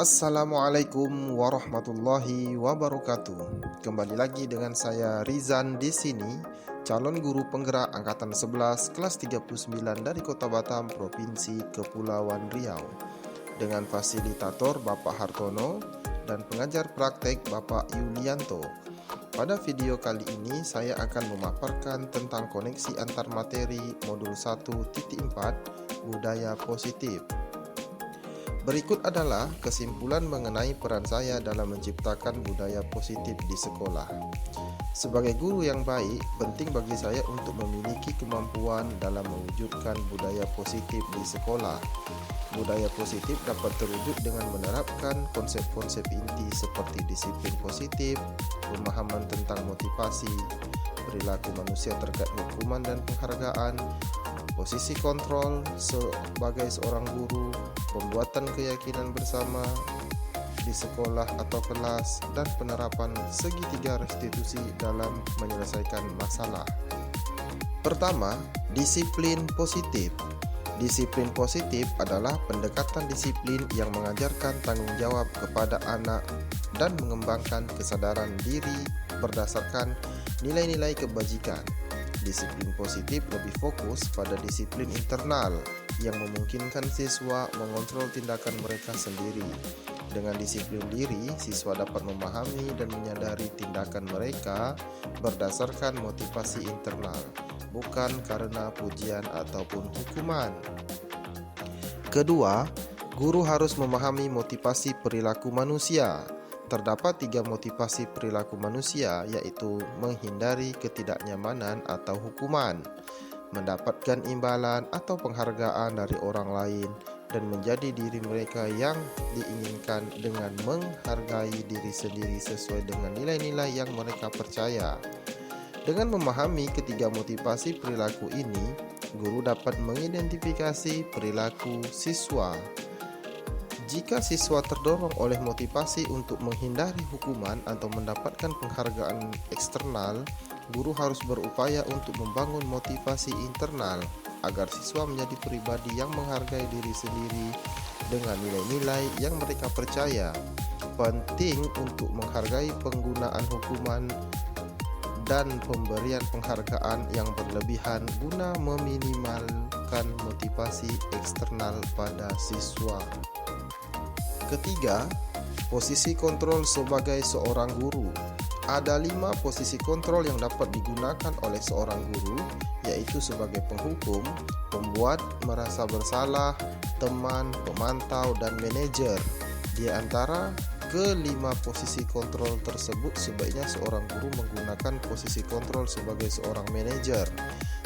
Assalamualaikum warahmatullahi wabarakatuh. Kembali lagi dengan saya Rizan di sini, calon guru penggerak angkatan 11 kelas 39 dari Kota Batam, Provinsi Kepulauan Riau. Dengan fasilitator Bapak Hartono dan pengajar praktek Bapak Yulianto. Pada video kali ini saya akan memaparkan tentang koneksi antar materi modul 1.4 budaya positif. Berikut adalah kesimpulan mengenai peran saya dalam menciptakan budaya positif di sekolah. Sebagai guru yang baik, penting bagi saya untuk memiliki kemampuan dalam mewujudkan budaya positif di sekolah. Budaya positif dapat terwujud dengan menerapkan konsep-konsep inti seperti disiplin positif, pemahaman tentang motivasi, perilaku manusia terkait hukuman dan penghargaan, posisi kontrol sebagai seorang guru, pembuatan keyakinan bersama di sekolah atau kelas, dan penerapan segitiga restitusi dalam menyelesaikan masalah. Pertama, disiplin positif. Disiplin positif adalah pendekatan disiplin yang mengajarkan tanggung jawab kepada anak dan mengembangkan kesadaran diri berdasarkan nilai-nilai kebajikan. Disiplin positif lebih fokus pada disiplin internal yang memungkinkan siswa mengontrol tindakan mereka sendiri. Dengan disiplin diri, siswa dapat memahami dan menyadari tindakan mereka berdasarkan motivasi internal, bukan karena pujian ataupun hukuman. Kedua, guru harus memahami motivasi perilaku manusia. Terdapat 3 motivasi perilaku manusia, yaitu menghindari ketidaknyamanan atau hukuman, mendapatkan imbalan atau penghargaan dari orang lain, dan menjadi diri mereka yang diinginkan dengan menghargai diri sendiri sesuai dengan nilai-nilai yang mereka percaya. Dengan memahami ketiga motivasi perilaku ini, guru dapat mengidentifikasi perilaku siswa. Jika siswa terdorong oleh motivasi untuk menghindari hukuman atau mendapatkan penghargaan eksternal, guru harus berupaya untuk membangun motivasi internal agar siswa menjadi pribadi yang menghargai diri sendiri dengan nilai-nilai yang mereka percaya. Penting untuk menghargai penggunaan hukuman dan pemberian penghargaan yang berlebihan guna meminimalkan motivasi eksternal pada siswa. Ketiga, posisi kontrol sebagai seorang guru. Ada 5 posisi kontrol yang dapat digunakan oleh seorang guru, yaitu sebagai penghukum, pembuat merasa bersalah, teman, pemantau, dan manajer. Di antara kelima posisi kontrol tersebut, sebaiknya seorang guru menggunakan posisi kontrol sebagai seorang manajer.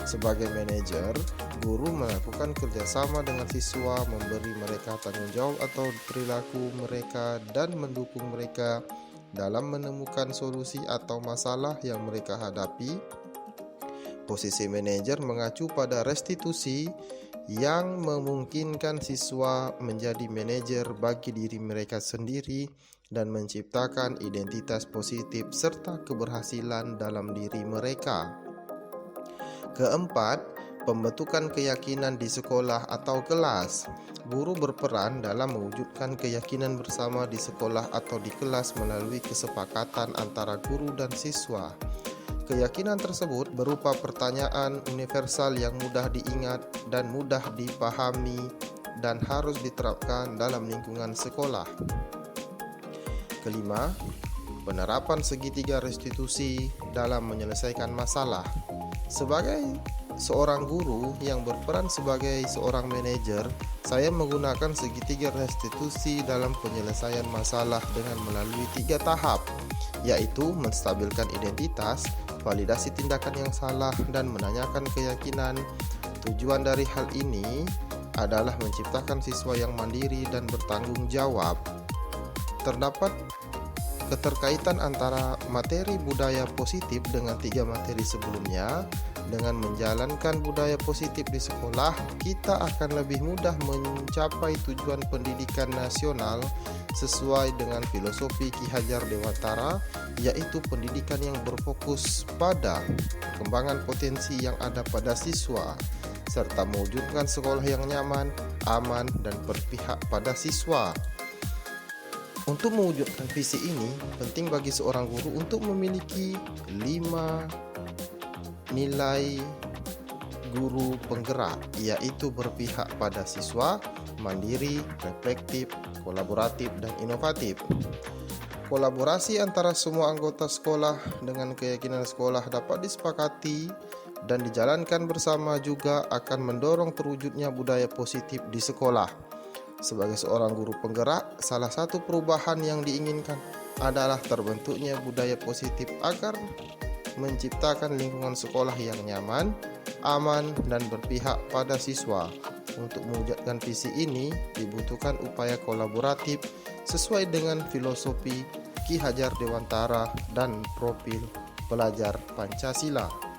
Sebagai manajer, guru melakukan kerjasama dengan siswa, memberi mereka tanggung jawab atau perilaku mereka, dan mendukung mereka dalam menemukan solusi atau masalah yang mereka hadapi. Posisi manajer mengacu pada restitusi yang memungkinkan siswa menjadi manajer bagi diri mereka sendiri dan menciptakan identitas positif serta keberhasilan dalam diri mereka. Keempat, pembentukan keyakinan di sekolah atau kelas. Guru berperan dalam mewujudkan keyakinan bersama di sekolah atau di kelas melalui kesepakatan antara guru dan siswa. Keyakinan tersebut berupa pertanyaan universal yang mudah diingat dan mudah dipahami dan harus diterapkan dalam lingkungan sekolah. Kelima, penerapan segitiga restitusi dalam menyelesaikan masalah. Sebagai seorang guru yang berperan sebagai seorang manajer, saya menggunakan segitiga restitusi dalam penyelesaian masalah dengan melalui 3 tahap, yaitu menstabilkan identitas, validasi tindakan yang salah, dan menanyakan keyakinan. Tujuan dari hal ini adalah menciptakan siswa yang mandiri dan bertanggung jawab. Terdapat keterkaitan antara materi budaya positif dengan 3 materi sebelumnya. Dengan menjalankan budaya positif di sekolah, kita akan lebih mudah mencapai tujuan pendidikan nasional sesuai dengan filosofi Ki Hajar Dewantara, yaitu pendidikan yang berfokus pada pengembangan potensi yang ada pada siswa, serta mewujudkan sekolah yang nyaman, aman, dan berpihak pada siswa. Untuk mewujudkan visi ini, penting bagi seorang guru untuk memiliki 5 nilai guru penggerak, yaitu berpihak pada siswa, mandiri, reflektif, kolaboratif, dan inovatif. Kolaborasi antara semua anggota sekolah dengan keyakinan sekolah dapat disepakati dan dijalankan bersama juga akan mendorong terwujudnya budaya positif di sekolah. Sebagai seorang guru penggerak, salah satu perubahan yang diinginkan adalah terbentuknya budaya positif agar menciptakan lingkungan sekolah yang nyaman, aman, dan berpihak pada siswa. Untuk mewujudkan visi ini dibutuhkan upaya kolaboratif sesuai dengan filosofi Ki Hajar Dewantara dan profil pelajar Pancasila.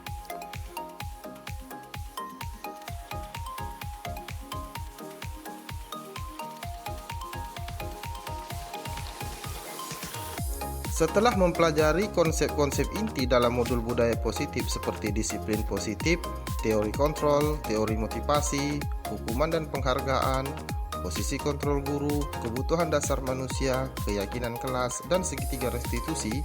Setelah mempelajari konsep-konsep inti dalam modul budaya positif seperti disiplin positif, teori kontrol, teori motivasi, hukuman dan penghargaan, posisi kontrol guru, kebutuhan dasar manusia, keyakinan kelas, dan segitiga restitusi,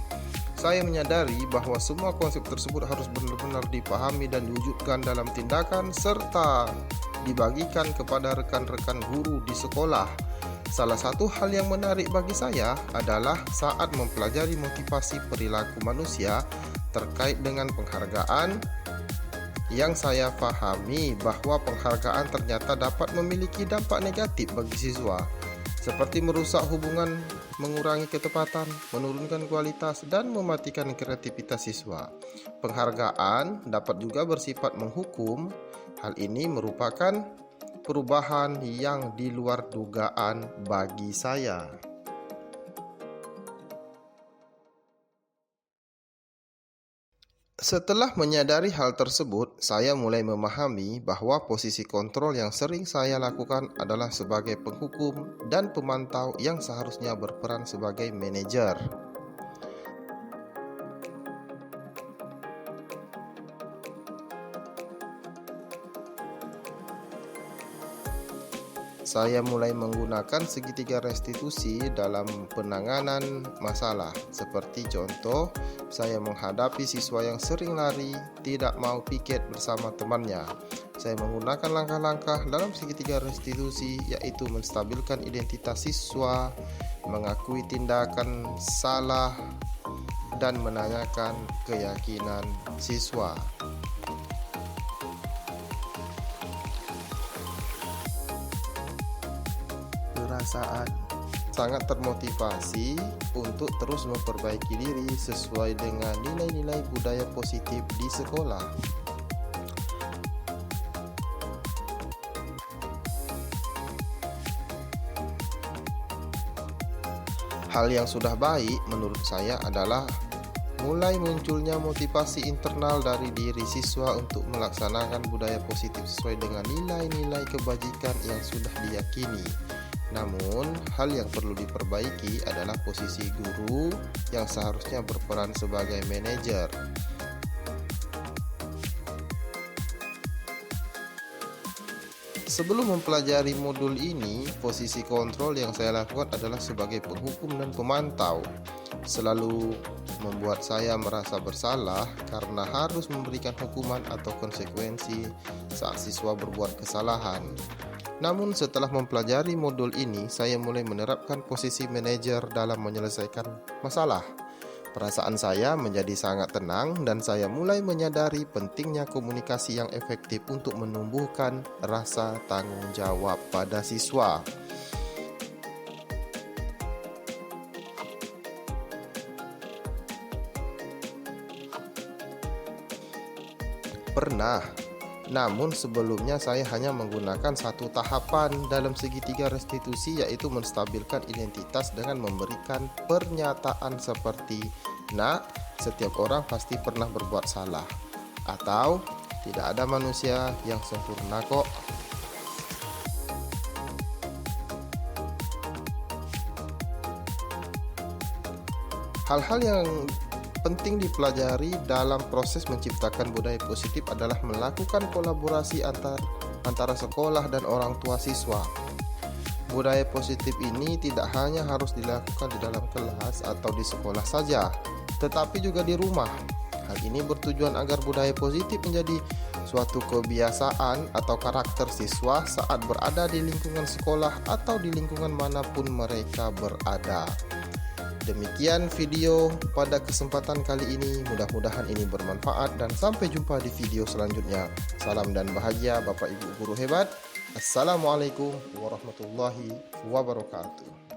saya menyadari bahwa semua konsep tersebut harus benar-benar dipahami dan diwujudkan dalam tindakan serta dibagikan kepada rekan-rekan guru di sekolah. Salah satu hal yang menarik bagi saya adalah saat mempelajari motivasi perilaku manusia terkait dengan penghargaan, yang saya pahami bahwa penghargaan ternyata dapat memiliki dampak negatif bagi siswa, seperti merusak hubungan, mengurangi ketepatan, menurunkan kualitas, dan mematikan kreativitas siswa. Penghargaan dapat juga bersifat menghukum. Hal ini merupakan perubahan yang di luar dugaan bagi saya. Setelah menyadari hal tersebut, saya mulai memahami bahwa posisi kontrol yang sering saya lakukan adalah sebagai penghukum dan pemantau yang seharusnya berperan sebagai manajer. Saya mulai menggunakan segitiga restitusi dalam penanganan masalah. Seperti contoh, saya menghadapi siswa yang sering lari, tidak mau piket bersama temannya. Saya menggunakan langkah-langkah dalam segitiga restitusi, yaitu menstabilkan identitas siswa, mengakui tindakan salah, dan menanyakan keyakinan siswa. Perasaan sangat termotivasi untuk terus memperbaiki diri sesuai dengan nilai-nilai budaya positif di sekolah. Hal yang sudah baik menurut saya adalah mulai munculnya motivasi internal dari diri siswa untuk melaksanakan budaya positif sesuai dengan nilai-nilai kebajikan yang sudah diyakini. Namun, hal yang perlu diperbaiki adalah posisi guru yang seharusnya berperan sebagai manajer. Sebelum mempelajari modul ini, posisi kontrol yang saya lakukan adalah sebagai penghukum dan pemantau. Selalu membuat saya merasa bersalah karena harus memberikan hukuman atau konsekuensi saat siswa berbuat kesalahan. Namun setelah mempelajari modul ini, saya mulai menerapkan posisi manajer dalam menyelesaikan masalah. Perasaan saya menjadi sangat tenang dan saya mulai menyadari pentingnya komunikasi yang efektif untuk menumbuhkan rasa tanggung jawab pada siswa. Pernah, namun sebelumnya saya hanya menggunakan satu tahapan dalam segitiga restitusi, yaitu menstabilkan identitas dengan memberikan pernyataan seperti "Nak, setiap orang pasti pernah berbuat salah" atau "Tidak ada manusia yang sempurna kok". Hal-hal yang penting dipelajari dalam proses menciptakan budaya positif adalah melakukan kolaborasi antara sekolah dan orang tua siswa. Budaya positif ini tidak hanya harus dilakukan di dalam kelas atau di sekolah saja, tetapi juga di rumah. Hal ini bertujuan agar budaya positif menjadi suatu kebiasaan atau karakter siswa saat berada di lingkungan sekolah atau di lingkungan manapun mereka berada. Demikian video pada kesempatan kali ini, mudah-mudahan ini bermanfaat dan sampai jumpa di video selanjutnya. Salam dan bahagia Bapak Ibu guru hebat. Assalamualaikum warahmatullahi wabarakatuh.